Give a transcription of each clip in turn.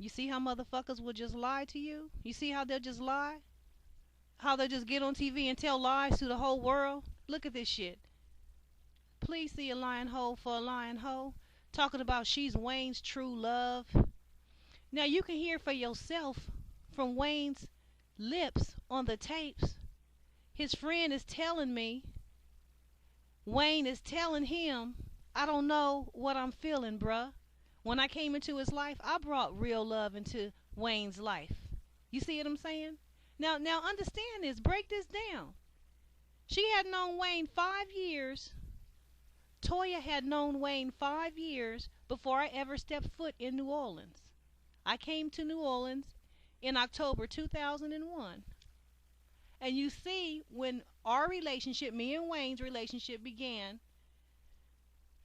You see how motherfuckers will just lie to you? You see how they'll just lie? How they'll just get on TV and tell lies to the whole world? Look at this shit. Please see a lying hoe for a lying hoe. Talking about she's Wayne's true love. Now you can hear for yourself from Wayne's lips on the tapes. His friend is telling me, Wayne is telling him, I don't know what I'm feeling, bruh. When I came into his life, I brought real love into Wayne's life. You see what I'm saying? Now understand this. Break this down. She had known Wayne 5 years. Toya had known Wayne 5 years before I ever stepped foot in New Orleans. I came to New Orleans in October 2001. And you see, when our relationship, me and Wayne's relationship began,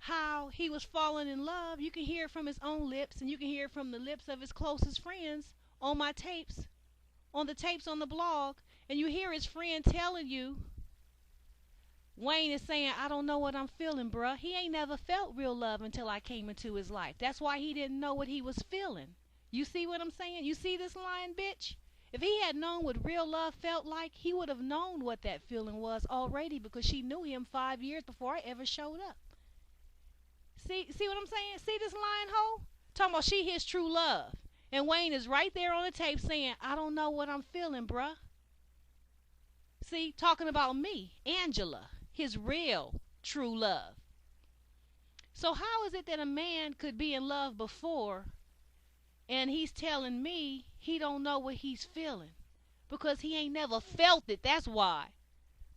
how he was falling in love. You can hear it from his own lips, and you can hear it from the lips of his closest friends on my tapes, on the tapes on the blog. And you hear his friend telling you, Wayne is saying, I don't know what I'm feeling, bruh. He ain't never felt real love until I came into his life. That's why he didn't know what he was feeling. You see what I'm saying? You see this lying bitch? If he had known what real love felt like, he would have known what that feeling was already, because she knew him 5 years before I ever showed up. See what I'm saying? See this lying hoe? Talking about she his true love. And Wayne is right there on the tape saying, I don't know what I'm feeling, bruh. See, talking about me, Angela, his real true love. So how is it that a man could be in love before and he's telling me he don't know what he's feeling? Because he ain't never felt it, that's why.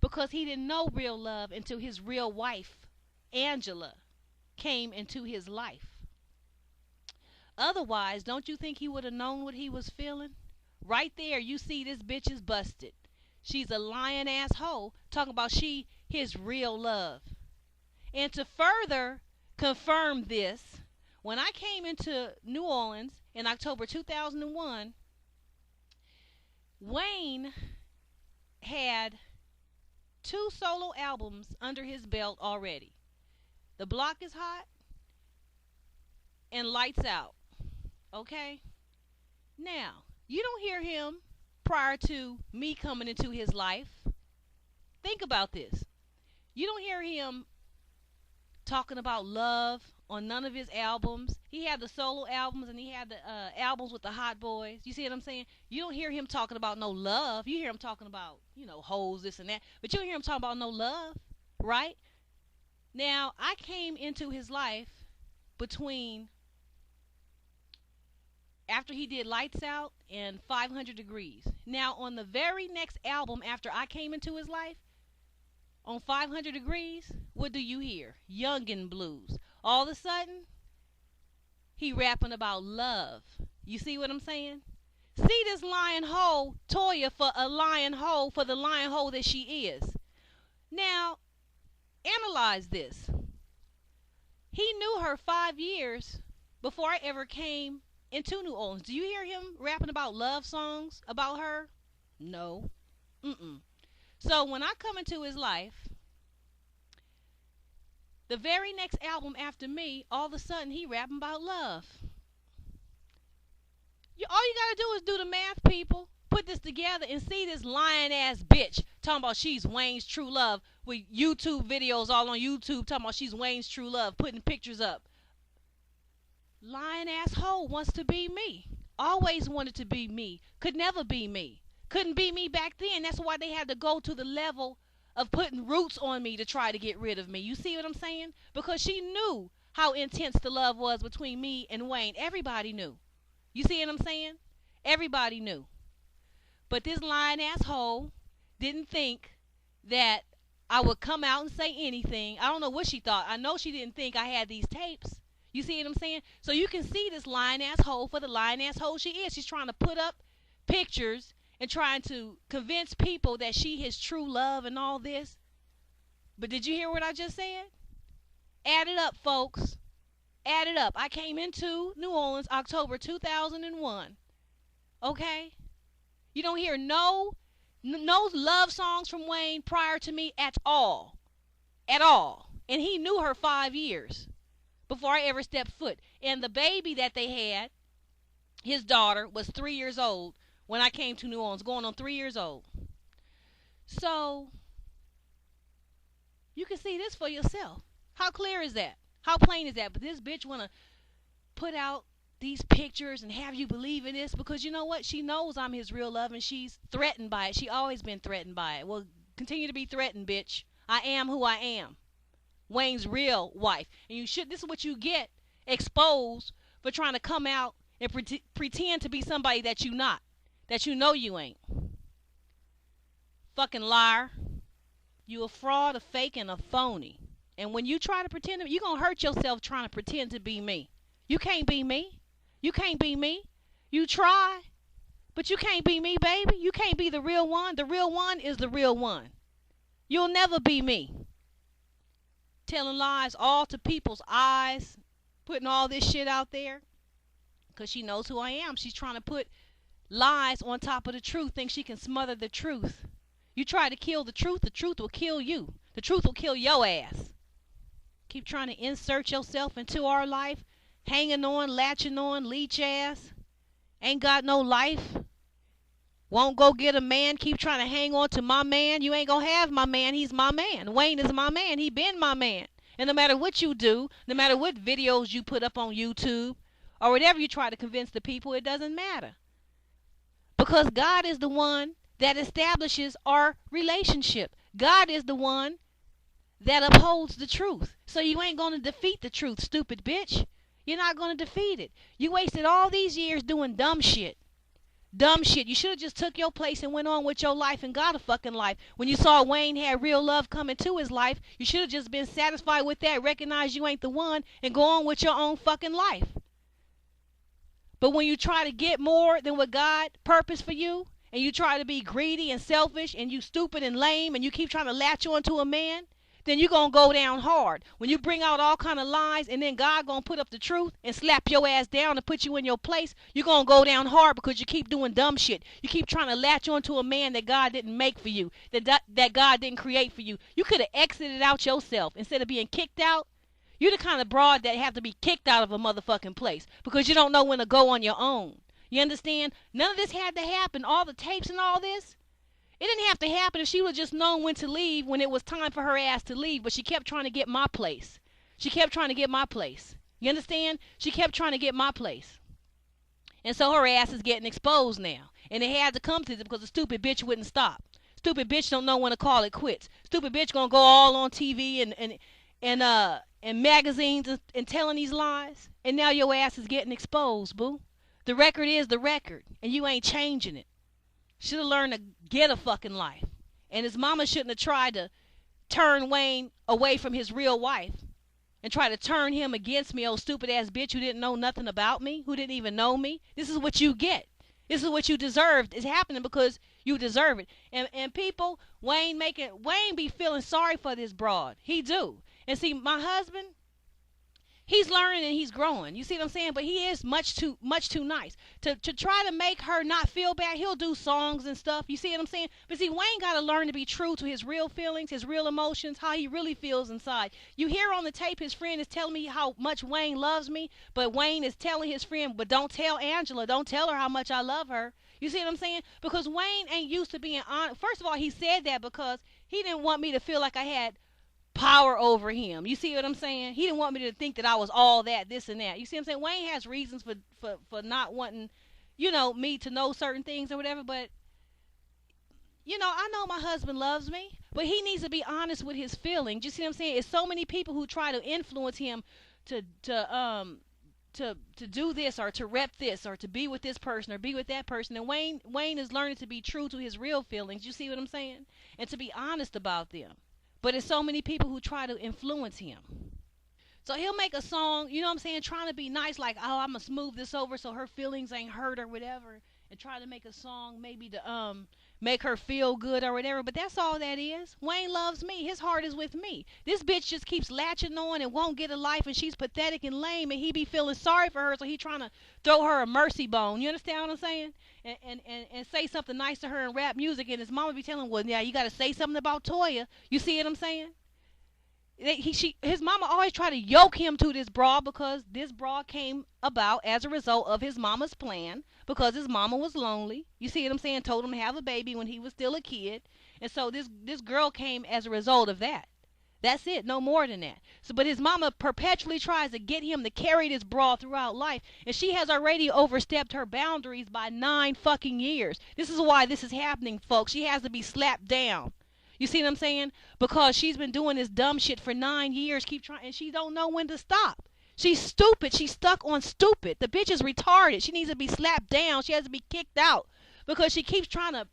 Because he didn't know real love until his real wife, Angela, came into his life. Otherwise, don't you think he would have known what he was feeling? Right there, you see this bitch is busted. She's a lying ass hoe talking about she his real love. And to further confirm this, when I came into New Orleans in October 2001, Wayne had 2 solo albums under his belt already. The Block is Hot and Lights Out. Okay? Now, you don't hear him prior to me coming into his life. Think about this. You don't hear him talking about love on none of his albums. He had the solo albums and he had the albums with the Hot Boys. You see what I'm saying? You don't hear him talking about no love. You hear him talking about, hoes, this and that. But you don't hear him talking about no love, right? Now, I came into his life between after he did Lights Out and 500 Degrees. Now, on the very next album after I came into his life, on 500 Degrees, what do you hear? Youngin' Blues. All of a sudden, he rapping about love. You see what I'm saying? See this lying hoe, Toya, for a lying hoe, for the lying hoe that she is. Now, analyze this. He knew her 5 years before I ever came into New Orleans. Do you hear him rapping about love songs about her? No. So when I come into his life, the very next album after me, all of a sudden he rapping about love. All you gotta do is do the math, people. Put this together and see this lying ass bitch talking about she's Wayne's true love with YouTube videos all on YouTube talking about she's Wayne's true love, putting pictures up. Lying ass hoe wants to be me. Always wanted to be me. Could never be me. Couldn't be me back then. That's why they had to go to the level of putting roots on me to try to get rid of me. You see what I'm saying? Because she knew how intense the love was between me and Wayne. Everybody knew. You see what I'm saying? Everybody knew. But this lying asshole didn't think that I would come out and say anything. I don't know what she thought. I know she didn't think I had these tapes. You see what I'm saying? So you can see this lying asshole for the lying asshole she is. She's trying to put up pictures and trying to convince people that she his true love and all this. But did you hear what I just said? Add it up, folks. Add it up. I came into New Orleans October 2001. Okay? You don't hear no love songs from Wayne prior to me at all. At all. And he knew her 5 years before I ever stepped foot. And the baby that they had His daughter was 3 years old when I came to New Orleans, going on 3 years old. So you can see this for yourself. How clear is that? How plain is that? But this bitch wanna put out these pictures and have you believe in this because you know what? She knows I'm his real love and she's threatened by it. She always been threatened by it. Well, continue to be threatened, bitch. I am who I am. Wayne's real wife. And you should, this is what you get exposed for trying to come out and pretend to be somebody that you not. That you know you ain't. Fucking liar. You a fraud, a fake, and a phony. And when you try to pretend, you're going to hurt yourself trying to pretend to be me. You can't be me. You can't be me. You try, but you can't be me, baby. You can't be the real one. The real one is the real one. You'll never be me. Telling lies all to people's eyes, putting all this shit out there because she knows who I am. She's trying to put lies on top of the truth, think she can smother the truth. You try to kill the truth will kill you. The truth will kill your ass. Keep trying to insert yourself into our life, hanging on, latching on, leech ass. Ain't got no life. Won't go get a man. Keep trying to hang on to my man. You ain't gonna have my man. He's my man. Wayne is my man. He been my man. And no matter what you do, no matter what videos you put up on YouTube, or whatever you try to convince the people, it doesn't matter. Because God is the one that establishes our relationship. God is the one that upholds the truth. So you ain't going to defeat the truth, stupid bitch. You're not going to defeat it. You wasted all these years doing dumb shit. Dumb shit. You should have just took your place and went on with your life and got a fucking life. When you saw Wayne had real love coming to his life, you should have just been satisfied with that, recognize you ain't the one, and go on with your own fucking life. But when you try to get more than what God purposed for you, and you try to be greedy and selfish, and you stupid and lame, and you keep trying to latch on to a man, then you're going to go down hard. When you bring out all kind of lies, and then God going to put up the truth and slap your ass down and put you in your place, you're going to go down hard because you keep doing dumb shit. You keep trying to latch on to a man that God didn't make for you, that God didn't create for you. You could have exited out yourself instead of being kicked out. You're the kind of broad that have to be kicked out of a motherfucking place because you don't know when to go on your own. You understand? None of this had to happen. All the tapes and all this. It didn't have to happen if she would just known when to leave when it was time for her ass to leave. But she kept trying to get my place. She kept trying to get my place. You understand? She kept trying to get my place. And so her ass is getting exposed now. And it had to come to this because the stupid bitch wouldn't stop. Stupid bitch don't know when to call it quits. Stupid bitch gonna go all on TV and magazines and telling these lies. And now your ass is getting exposed, boo. The record is the record, and you ain't changing it. Should have learned to get a fucking life. And his mama shouldn't have tried to turn Wayne away from his real wife and try to turn him against me, old stupid ass bitch who didn't know nothing about me, who didn't even know me. This is what you get. This is what you deserved. It's happening because you deserve it. And people, Wayne be feeling sorry for this broad. He do. And see, my husband, he's learning and he's growing. You see what I'm saying? But he is much too nice. To try to make her not feel bad, he'll do songs and stuff. You see what I'm saying? But see, Wayne got to learn to be true to his real feelings, his real emotions, how he really feels inside. You hear on the tape his friend is telling me how much Wayne loves me, but Wayne is telling his friend, but don't tell Angela, don't tell her how much I love her. You see what I'm saying? Because Wayne ain't used to being honest. First of all, he said that because he didn't want me to feel like I had power over him. You see what I'm saying? He didn't want me to think that I was all that, this and that. You see what I'm saying? Wayne has reasons for not wanting, me to know certain things or whatever, but I know my husband loves me, but he needs to be honest with his feelings. You see what I'm saying? It's so many people who try to influence him to do this or to rep this or to be with this person or be with that person. And Wayne is learning to be true to his real feelings. You see what I'm saying? And to be honest about them. But it's so many people who try to influence him. So he'll make a song, you know what I'm saying, trying to be nice, like, oh, I'm going to smooth this over so her feelings ain't hurt or whatever, and try to make a song maybe to make her feel good or whatever. But that's all that is. Wayne loves me. His heart is with me. This bitch just keeps latching on and won't get a life, and she's pathetic and lame, and he be feeling sorry for her, so he trying to throw her a mercy bone. You understand what I'm saying? And say something nice to her in rap music, and his mama be telling him, well, yeah, you got to say something about Toya. You see what I'm saying? his mama always tried to yoke him to this broad because this broad came about as a result of his mama's plan because his mama was lonely. You see what I'm saying? Told him to have a baby when he was still a kid. And so this girl came as a result of that. That's it, no more than that. So, but his mama perpetually tries to get him to carry this broad throughout life, and she has already overstepped her boundaries by 9 fucking years. This is why this is happening, folks. She has to be slapped down. You see what I'm saying? Because she's been doing this dumb shit for 9 years, keep trying, and she don't know when to stop. She's stupid. She's stuck on stupid. The bitch is retarded. She needs to be slapped down. She has to be kicked out because she keeps trying to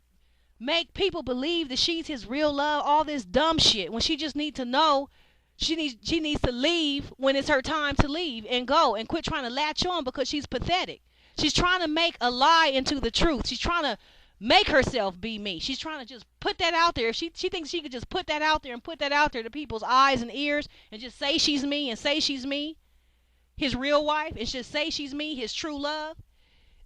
make people believe that she's his real love, all this dumb shit, when she just needs to know she needs to leave when it's her time to leave and go and quit trying to latch on because she's pathetic. She's trying to make a lie into the truth. She's trying to make herself be me. She's trying to just put that out there. If she thinks she could just put that out there and put that out there to people's eyes and ears and just say she's me and say she's me, his real wife, and just say she's me, his true love,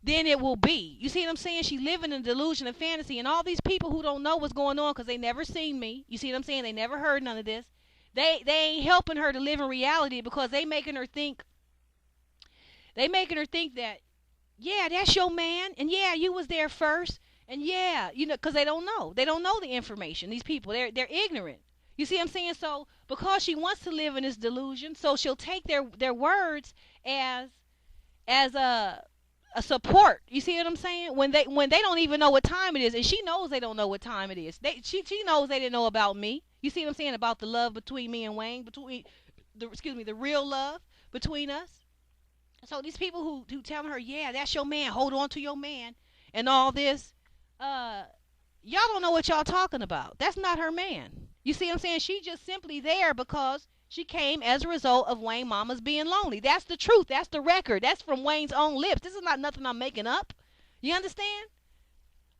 then it will be. You see what I'm saying? She's living in a delusion of fantasy, and all these people who don't know what's going on because they never seen me. You see what I'm saying? They never heard none of this. They ain't helping her to live in reality because they making her think that, yeah, that's your man, and yeah, you was there first, and yeah, you know, because they don't know the information. These people, they're ignorant. You see what I'm saying? So because she wants to live in this delusion, so she'll take their words as a support. You see what I'm saying? When they don't even know what time it is, and she knows they don't know what time it is. She knows they didn't know about me. You see what I'm saying about the love between me and Wayne, the real love between us. So these people who tell her, yeah, that's your man, hold on to your man, and all this, y'all don't know what y'all talking about. That's not her man. You see what I'm saying? She's just simply there because she came as a result of Wayne mama's being lonely. That's the truth. That's the record. That's from Wayne's own lips. This is not nothing I'm making up. You understand?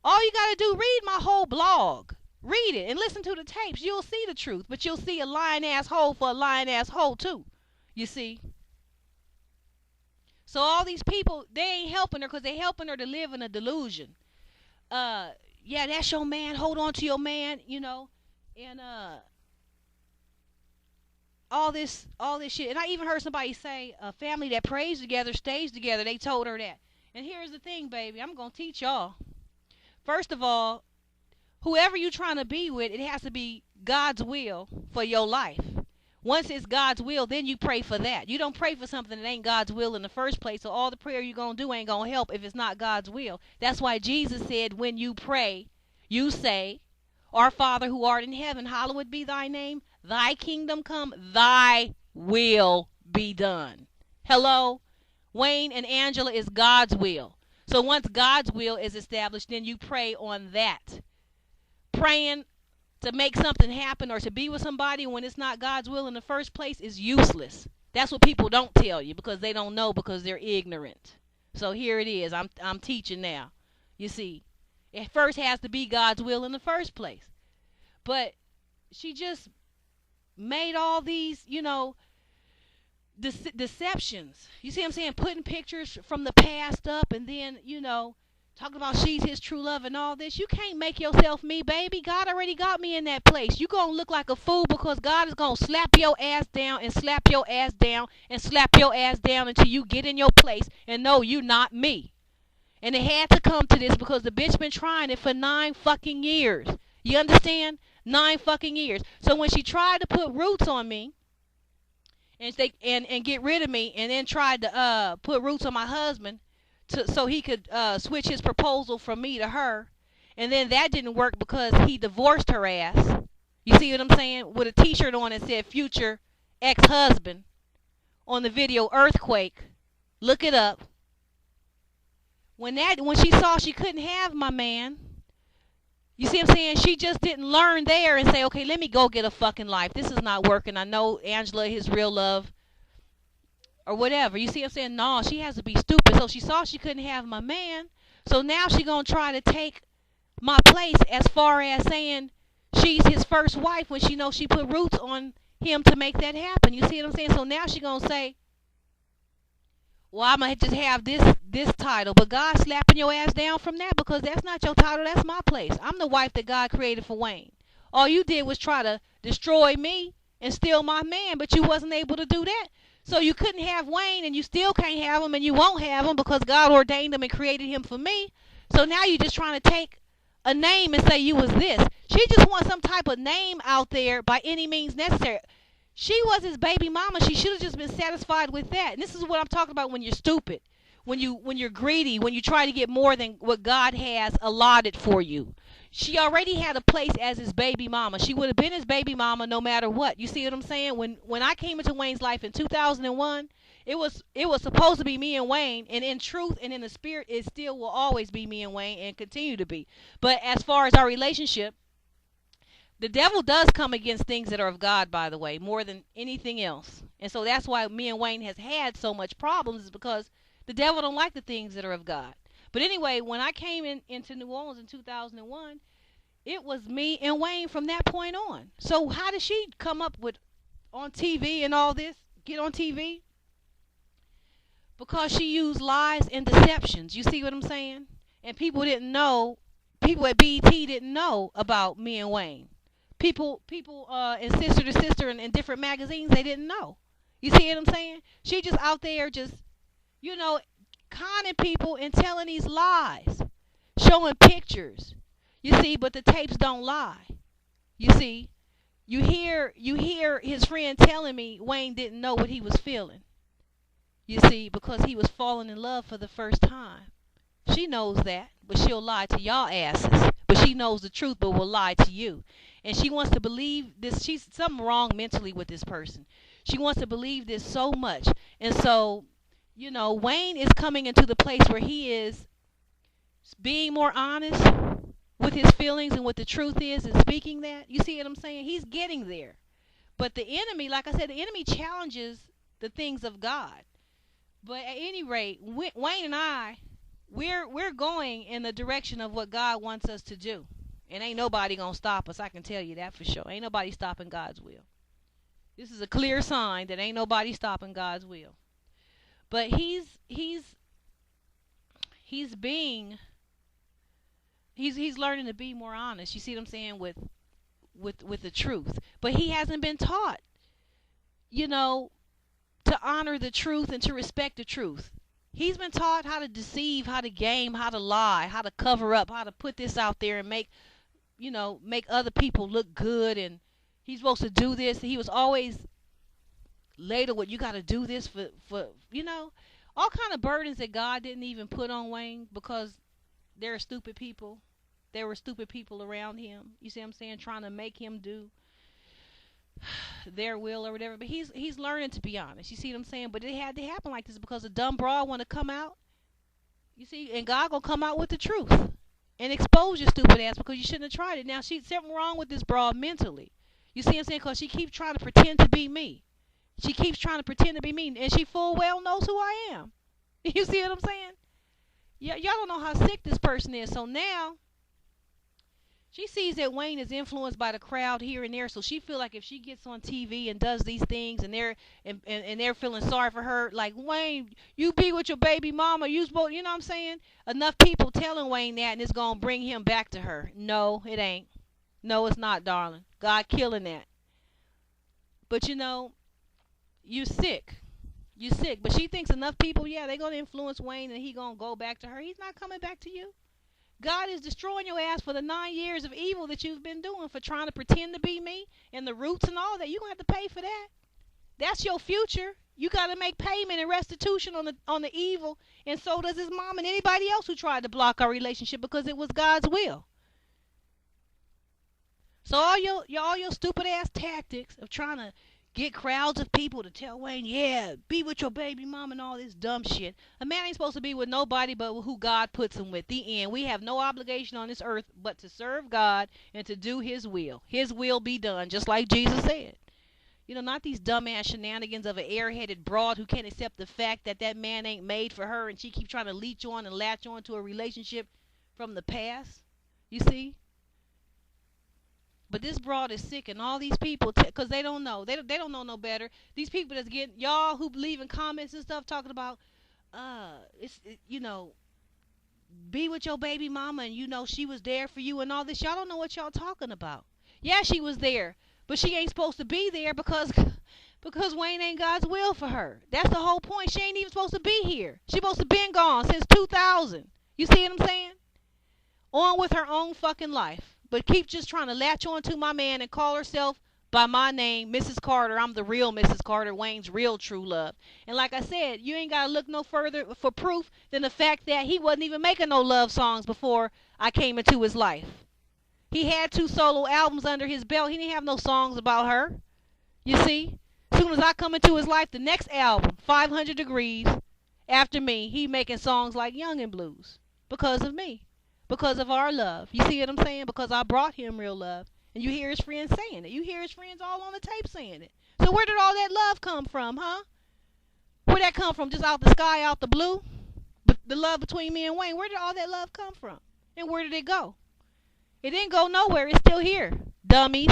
All you got to do, read my whole blog. Read it and listen to the tapes. You'll see the truth, but you'll see a lying asshole for a lying asshole too. You see? So all these people, they ain't helping her because they helping her to live in a delusion. Yeah, that's your man. Hold on to your man, you know. And all this shit. And I even heard somebody say a family that prays together stays together. They told her that. And here's the thing, baby. I'm going to teach y'all. First of all, whoever you're trying to be with, it has to be God's will for your life. Once it's God's will, then you pray for that. You don't pray for something that ain't God's will in the first place. So all the prayer you're going to do ain't going to help if it's not God's will. That's why Jesus said when you pray, you say, Our Father who art in heaven, hallowed be thy name. Thy kingdom come, thy will be done. Hello? Wayne and Angela is God's will. So once God's will is established, then you pray on that. Praying to make something happen or to be with somebody when it's not God's will in the first place is useless. That's what people don't tell you because they don't know because they're ignorant. So here it is. I'm teaching now. You see, it first has to be God's will in the first place. But she just made all these, you know, deceptions. You see what I'm saying? Putting pictures from the past up and then, you know, talking about she's his true love and all this. You can't make yourself me, baby. God already got me in that place. You going to look like a fool because God is going to slap your ass down and slap your ass down and slap your ass down until you get in your place and know you not me. And it had to come to this because the bitch been trying it for 9 fucking years. You understand? 9 fucking years. So when she tried to put roots on me and get rid of me and then tried to put roots on my husband, so he could switch his proposal from me to her. And then that didn't work because he divorced her ass. You see what I'm saying? With a t-shirt on that said future ex-husband on the video Earthquake. Look it up. When she saw she couldn't have my man, you see what I'm saying? She just didn't learn there and say, okay, let me go get a fucking life. This is not working. I know Angela, his real love. Or whatever. You see what I'm saying? No, she has to be stupid. So she saw she couldn't have my man. So now she's going to try to take my place as far as saying she's his first wife when she knows she put roots on him to make that happen. You see what I'm saying? So now she's going to say, well, I'm going to just have this title. But God's slapping your ass down from that because that's not your title. That's my place. I'm the wife that God created for Wayne. All you did was try to destroy me and steal my man, but you wasn't able to do that. So you couldn't have Wayne, and you still can't have him, and you won't have him because God ordained him and created him for me. So now you're just trying to take a name and say you was this. She just wants some type of name out there by any means necessary. She was his baby mama. She should have just been satisfied with that. And this is what I'm talking about when you're stupid, when you're greedy, when you try to get more than what God has allotted for you. She already had a place as his baby mama. She would have been his baby mama no matter what. You see what I'm saying? When I came into Wayne's life in 2001, it was supposed to be me and Wayne, and in truth and in the spirit, it still will always be me and Wayne and continue to be. But as far as our relationship, the devil does come against things that are of God, by the way, more than anything else. And so that's why me and Wayne has had so much problems, is because the devil don't like the things that are of God. But anyway, when I came into New Orleans in 2001, it was me and Wayne from that point on. So how did she come up with on TV and all this, get on TV? Because she used lies and deceptions. You see what I'm saying? And people at b.e.t. didn't know about me and Wayne. People and sister to sister in different magazines, they didn't know. You see what I'm saying? She just out there just, you know, conning people and telling these lies, showing pictures. You see, but the tapes don't lie. You see, you hear his friend telling me Wayne didn't know what he was feeling. You see, because he was falling in love for the first time. She knows that, but she'll lie to y'all asses. But she knows the truth, but will lie to you. And she wants to believe this. She's something wrong mentally with this person. She wants to believe this so much. And so, Wayne is coming into the place where he is being more honest with his feelings and what the truth is and speaking that. You see what I'm saying? He's getting there. But the enemy, like I said, the enemy challenges the things of God. But at any rate, Wayne and I, we're going in the direction of what God wants us to do. And ain't nobody going to stop us, I can tell you that for sure. Ain't nobody stopping God's will. This is a clear sign that ain't nobody stopping God's will. But he's learning to be more honest. You see what I'm saying, with the truth. But he hasn't been taught, to honor the truth and to respect the truth. He's been taught how to deceive, how to game, how to lie, how to cover up, how to put this out there and make other people look good, and he's supposed to do this. He was always later what you got to do this for all kind of burdens that God didn't even put on Wayne, because there are stupid people. There were stupid people around him. You see what I'm saying? Trying to make him do their will or whatever. But he's learning to be honest. You see what I'm saying? But it had to happen like this because a dumb broad want to come out. You see, and God gonna come out with the truth and expose your stupid ass because you shouldn't have tried it. Now, she's something wrong with this broad mentally. You see what I'm saying? Because she keeps trying to pretend to be me. She keeps trying to pretend to be me, and she full well knows who I am. You see what I'm saying? Y'all don't know how sick this person is. So now she sees that Wayne is influenced by the crowd here and there, so she feel like if she gets on TV and does these things, and they're feeling sorry for her, like, Wayne, you be with your baby mama, you supposed, you know what I'm saying? Enough people telling Wayne that, and it's gonna bring him back to her. No, it ain't. No, it's not, darling. God killing that. But you sick. You sick. But she thinks enough people, yeah, they're gonna influence Wayne, and he gonna go back to her. He's not coming back to you. God is destroying your ass for the 9 years of evil that you've been doing for trying to pretend to be me and the roots and all that. You're going to have to pay for that. That's your future. You got to make payment and restitution on the evil, and so does his mom and anybody else who tried to block our relationship because it was God's will. So all your stupid ass tactics of trying to get crowds of people to tell Wayne, yeah, be with your baby mom and all this dumb shit. A man ain't supposed to be with nobody but who God puts him with. The end. We have no obligation on this earth but to serve God and to do his will. His will be done, just like Jesus said. Not these dumbass shenanigans of an airheaded broad who can't accept the fact that man ain't made for her, and she keeps trying to leech on and latch on to a relationship from the past. You see? But this broad is sick, and all these people, because they don't know. They don't know no better. These people that's getting, y'all who believe in comments and stuff, talking about, be with your baby mama, and she was there for you and all this. Y'all don't know what y'all talking about. Yeah, she was there. But she ain't supposed to be there because Wayne ain't God's will for her. That's the whole point. She ain't even supposed to be here. She supposed to been gone since 2000. You see what I'm saying? On with her own fucking life. But keep just trying to latch on to my man and call herself by my name, Mrs. Carter. I'm the real Mrs. Carter, Wayne's real true love. And like I said, you ain't got to look no further for proof than the fact that he wasn't even making no love songs before I came into his life. He had 2 solo albums under his belt. He didn't have no songs about her. You see? As soon as I come into his life, the next album, 500 Degrees, after me, he making songs like Young and Blues. Because of me. Because of our love. You see what I'm saying? Because I brought him real love. And you hear his friends saying it. You hear his friends all on the tape saying it. So where did all that love come from, huh? Where'd that come from? Just out the sky, out the blue? But the love between me and Wayne, where did all that love come from? And where did it go? It didn't go nowhere. It's still here. Dummies.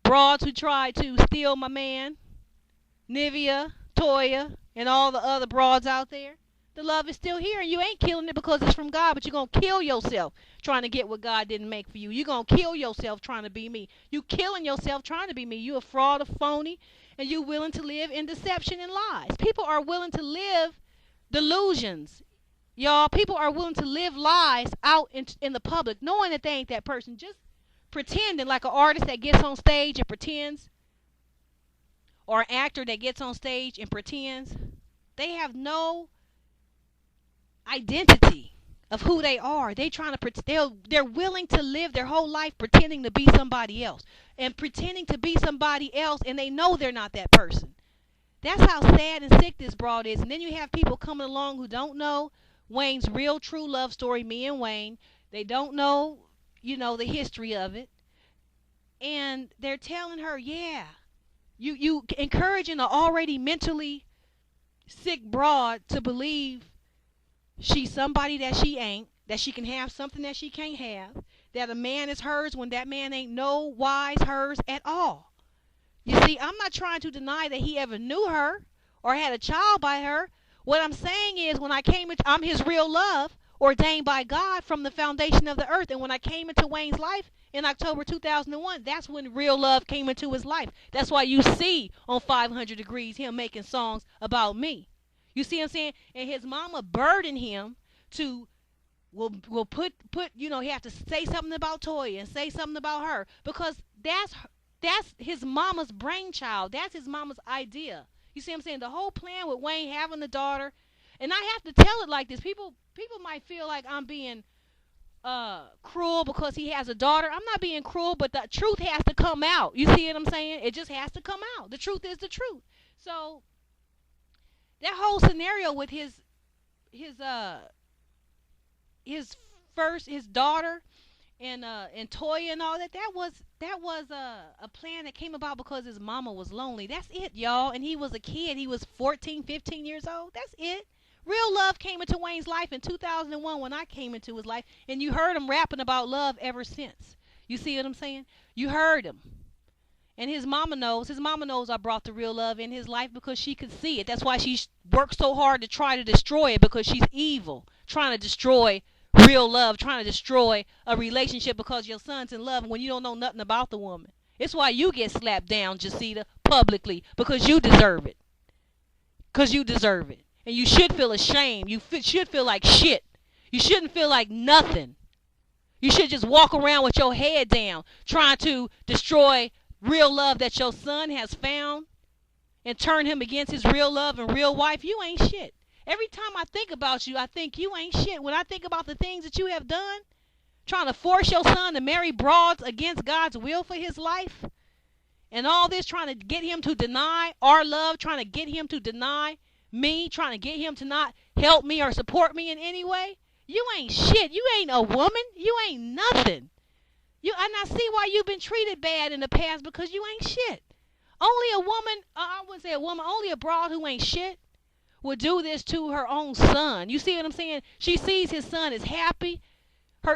Broads who tried to steal my man. Nivea, Toya, and all the other broads out there. The love is still here, and you ain't killing it because it's from God, but you're going to kill yourself trying to get what God didn't make for you. You're going to kill yourself trying to be me. You killing yourself trying to be me. You a fraud, a phony, and you willing to live in deception and lies. People are willing to live delusions. Y'all, people are willing to live lies out in the public, knowing that they ain't that person. Just pretending like an artist that gets on stage and pretends, or an actor that gets on stage and pretends. They have no identity of who they are. They're willing to live their whole life pretending to be somebody else, and pretending to be somebody else, and they know they're not that person. That's how sad and sick this broad is. And then you have people coming along who don't know Wayne's real true love story, me and Wayne. They don't know, the history of it. And they're telling her, yeah, you encouraging an already mentally sick broad to believe she's somebody that she ain't, that she can have something that she can't have, that a man is hers when that man ain't no wise hers at all. You see, I'm not trying to deny that he ever knew her or had a child by her. What I'm saying is, when I came into, I'm his real love, ordained by God from the foundation of the earth. And when I came into Wayne's life in October 2001, that's when real love came into his life. That's why you see on 500 Degrees him making songs about me. You see what I'm saying? And his mama burdened him to will put he have to say something about Toya and say something about her, because that's his mama's brainchild. That's his mama's idea. You see what I'm saying? The whole plan with Wayne having the daughter, and I have to tell it like this. People might feel like I'm being cruel because he has a daughter. I'm not being cruel, but the truth has to come out. You see what I'm saying? It just has to come out. The truth is the truth. So that whole scenario with his daughter and Toya and all that, that was a plan that came about because his mama was lonely. That's it, y'all. And he was a kid. He was 14, 15 years old. That's it. Real love came into Wayne's life in 2001 when I came into his life, and you heard him rapping about love ever since. You see what I'm saying? You heard him. And his mama knows I brought the real love in his life because she could see it. That's why she worked so hard to try to destroy it, because she's evil, trying to destroy real love, trying to destroy a relationship because your son's in love when you don't know nothing about the woman. It's why you get slapped down, Jacita, publicly, because you deserve it. Because you deserve it. And you should feel ashamed. You should feel like shit. You shouldn't feel like nothing. You should just walk around with your head down, trying to destroy real love that your son has found and turn him against his real love and real wife. You ain't shit. Every time I think about you, I think you ain't shit. When I think about the things that you have done, trying to force your son to marry broads against God's will for his life, and all this trying to get him to deny our love, trying to get him to deny me, trying to get him to not help me or support me in any way, you ain't shit. You ain't a woman. You ain't nothing. And I see why you've been treated bad in the past, because you ain't shit. Only a woman, I wouldn't say a woman, only a broad who ain't shit would do this to her own son. You see what I'm saying? She sees his son is happy.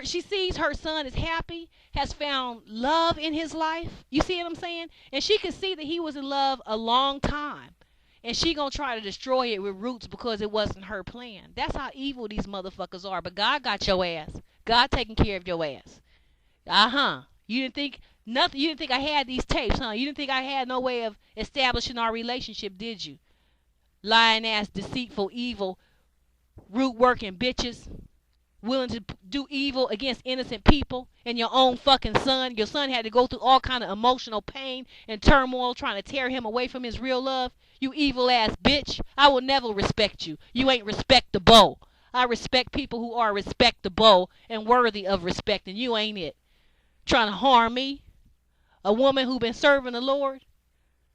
She sees her son is happy, has found love in his life. You see what I'm saying? And she can see that he was in love a long time. And she gonna try to destroy it with roots because it wasn't her plan. That's how evil these motherfuckers are. But God got your ass. God taking care of your ass. You didn't think Nothing. You didn't think I had these tapes, huh? You didn't think I had no way of establishing our relationship, did you? Lying ass, deceitful, evil, root working bitches, willing to do evil against innocent people, and your own fucking son. Your son had to go through all kind of emotional pain and turmoil trying to tear him away from his real love. You evil ass bitch. I will never respect you. You ain't respectable. I respect people who are respectable and worthy of respect, and you ain't it. Trying to harm me, a woman who been serving the Lord.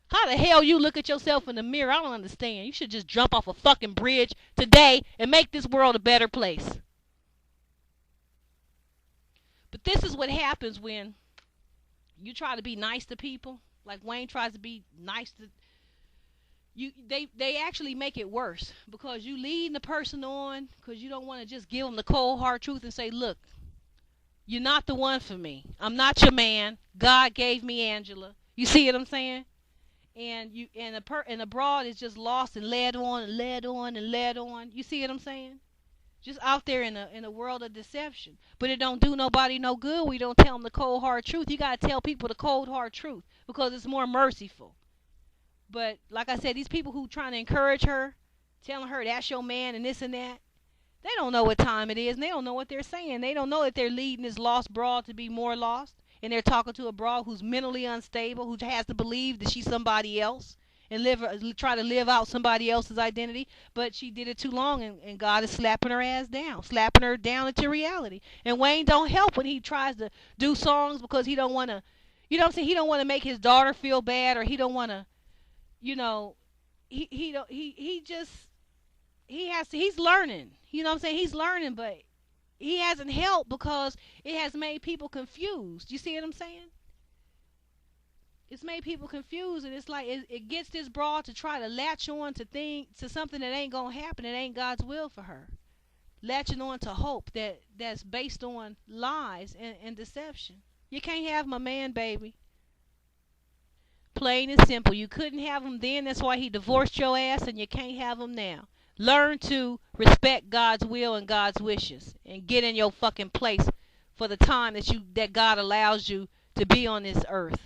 How the hell you look at yourself in the mirror? I don't understand. You should just jump off a fucking bridge today and make this world a better place. But this is what happens when you try to be nice to people. Like Wayne tries to be nice to you. They actually make it worse because you leading the person on because you don't want to just give them the cold hard truth and say, look, you're not the one for me. I'm not your man. God gave me Angela. You see what I'm saying? And the broad is just lost and led on and led on and led on. You see what I'm saying? Just out there in a world of deception. But it don't do nobody no good. We don't tell them the cold hard truth. You got to tell people the cold hard truth because it's more merciful. But like I said, these people who trying to encourage her, telling her that's your man and this and that, they don't know what time it is and they don't know what they're saying. They don't know that they're leading this lost broad to be more lost. And they're talking to a broad who's mentally unstable, who has to believe that she's somebody else and try to live out somebody else's identity. But she did it too long, and God is slapping her ass down, slapping her down into reality. And Wayne don't help when he tries to do songs because he don't want to, you know what I'm saying? He don't want to make his daughter feel bad, or he don't want to, you know, he just, he has to, he's learning. You know what I'm saying? He's learning, but he hasn't helped because it has made people confused. You see what I'm saying? It's made people confused, and it's like it gets this broad to try to latch on to something that ain't gonna happen. It ain't God's will for her. Latching on to hope that's based on lies and deception. You can't have my man, baby. Plain and simple. You couldn't have him then. That's why he divorced your ass, and you can't have him now. Learn to respect God's will and God's wishes and get in your fucking place for the time that God allows you to be on this earth.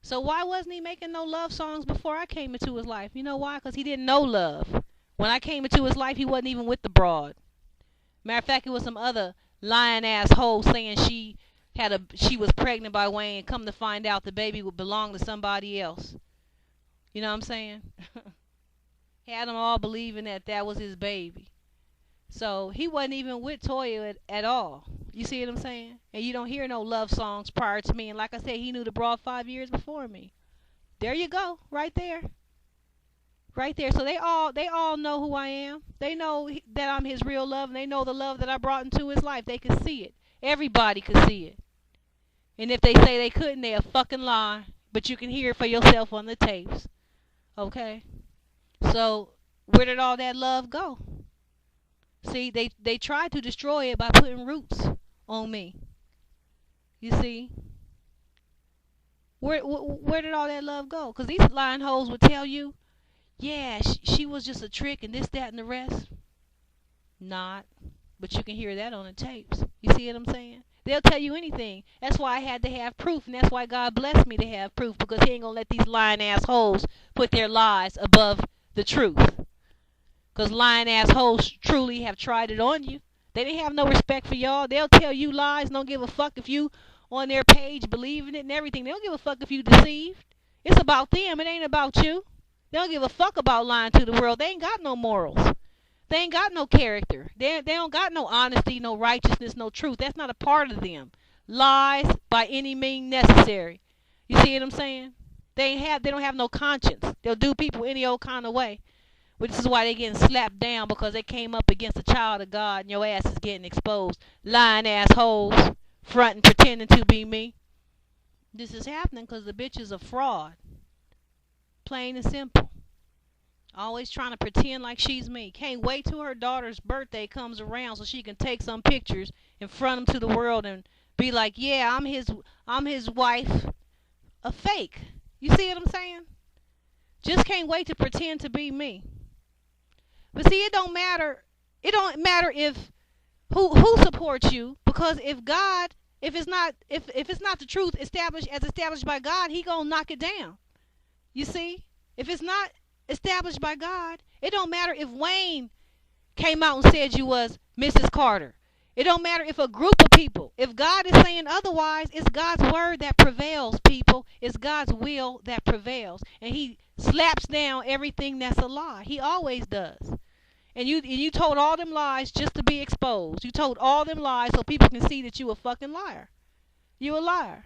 So why wasn't he making no love songs before I came into his life? You know why? Because he didn't know love. When I came into his life, he wasn't even with the broad. Matter of fact, it was some other lying ass hoe saying she was pregnant by Wayne, and come to find out the baby would belong to somebody else. You know what I'm saying? Had them all believing that was his baby. So he wasn't even with Toya at all. You see what I'm saying? And you don't hear no love songs prior to me. And like I said, he knew the broad 5 years before me. There you go, right there. Right there. So they all know who I am. They know that I'm his real love, and they know the love that I brought into his life. They can see it. Everybody can see it. And if they say they couldn't, they'll fucking lie. But you can hear it for yourself on the tapes. Okay? So where did all that love go? See, they tried to destroy it by putting roots on me. You see? Where did all that love go? Because these lying hoes would tell you, yeah, she was just a trick and this, that, and the rest. Not. But you can hear that on the tapes. You see what I'm saying? They'll tell you anything. That's why I had to have proof, and that's why God blessed me to have proof, because he ain't going to let these lying assholes put their lies above the truth. Because lying assholes truly have tried it on you. They didn't have no respect for y'all. They'll tell you lies, don't give a fuck if you on their page believing it and everything. They don't give a fuck if you deceived. It's about them. It ain't about you. They don't give a fuck about lying to the world. They ain't got no morals. They ain't got no character. They don't got no honesty, no righteousness, no truth. That's not a part of them. Lies by any means necessary. You see what I'm saying? They don't have no conscience. They'll do people any old kind of way. But this is why they getting slapped down, because they came up against a child of God, and your ass is getting exposed. Lying assholes, fronting, pretending to be me. This is happening because the bitch is a fraud. Plain and simple. Always trying to pretend like she's me. Can't wait till her daughter's birthday comes around so she can take some pictures and front them to the world and be like, yeah, I'm his wife. A fake. You see what I'm saying? Just can't wait to pretend to be me. But see, it don't matter. It don't matter if who supports you, because if God if it's not the truth established by God, he gonna knock it down. You see? If it's not established by God, it don't matter if Wayne came out and said you was Mrs. Carter. It don't matter if a group of people, if God is saying otherwise, it's God's word that prevails, people. It's God's will that prevails. And he slaps down everything that's a lie. He always does. And you told all them lies just to be exposed. You told all them lies so people can see that you a fucking liar. You a liar.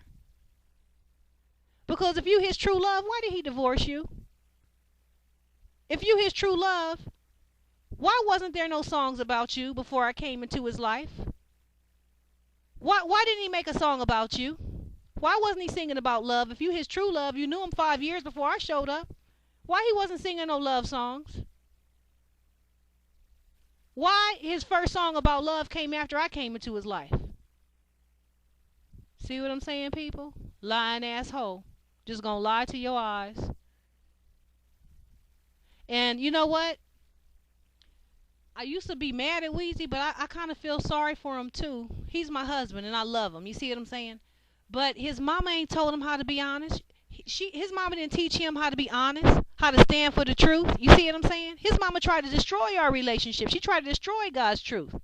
Because if you his true love, why did he divorce you? If you his true love, why wasn't there no songs about you before I came into his life? Why didn't he make a song about you? Why wasn't he singing about love? If you his true love, you knew him 5 years before I showed up. Why he wasn't singing no love songs? Why his first song about love came after I came into his life? See what I'm saying, people? Lying asshole. Just gonna lie to your eyes. And you know what? I used to be mad at Weezy, but I kind of feel sorry for him too. He's my husband and I love him. You see what I'm saying? But his mama ain't told him how to be honest. His mama didn't teach him how to be honest, how to stand for the truth. You see what I'm saying? His mama tried to destroy our relationship. She tried to destroy God's truth.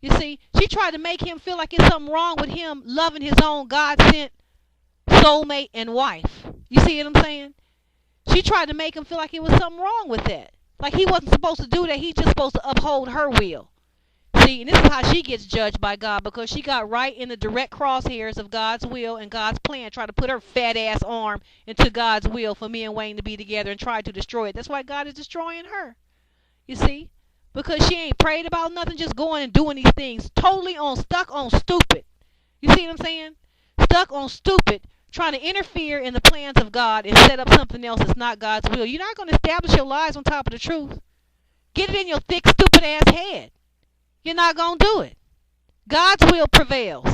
You see, she tried to make him feel like it's something wrong with him loving his own God-sent soulmate and wife. You see what I'm saying? She tried to make him feel like it was something wrong with that. Like he wasn't supposed to do that. He's just supposed to uphold her will. See, and this is how she gets judged by God, because she got right in the direct crosshairs of God's will and God's plan, tried to put her fat ass arm into God's will for me and Wayne to be together and tried to destroy it. That's why God is destroying her. You see? Because she ain't prayed about nothing, just going and doing these things. Totally stuck on stupid. You see what I'm saying? Stuck on stupid, trying to interfere in the plans of God and set up something else that's not God's will. You're not going to establish your lies on top of the truth. Get it in your thick, stupid ass head. You're not going to do it. God's will prevails.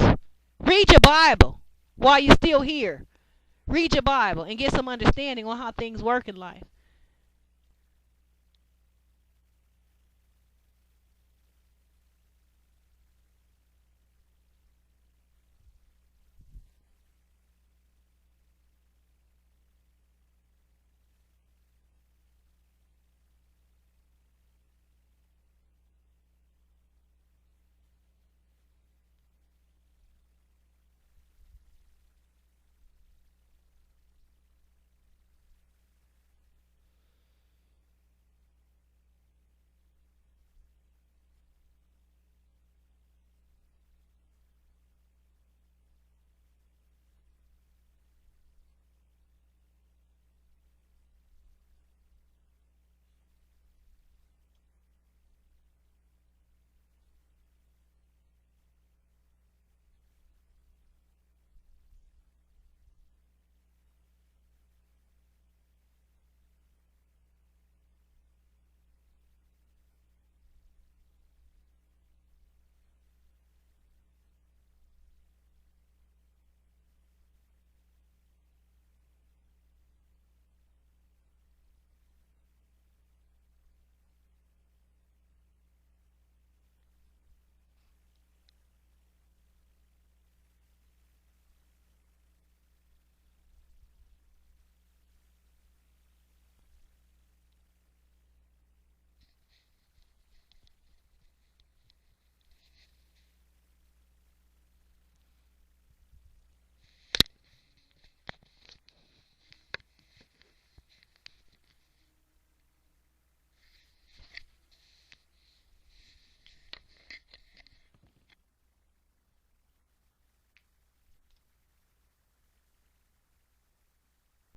Read your Bible while you're still here. Read your Bible and get some understanding on how things work in life.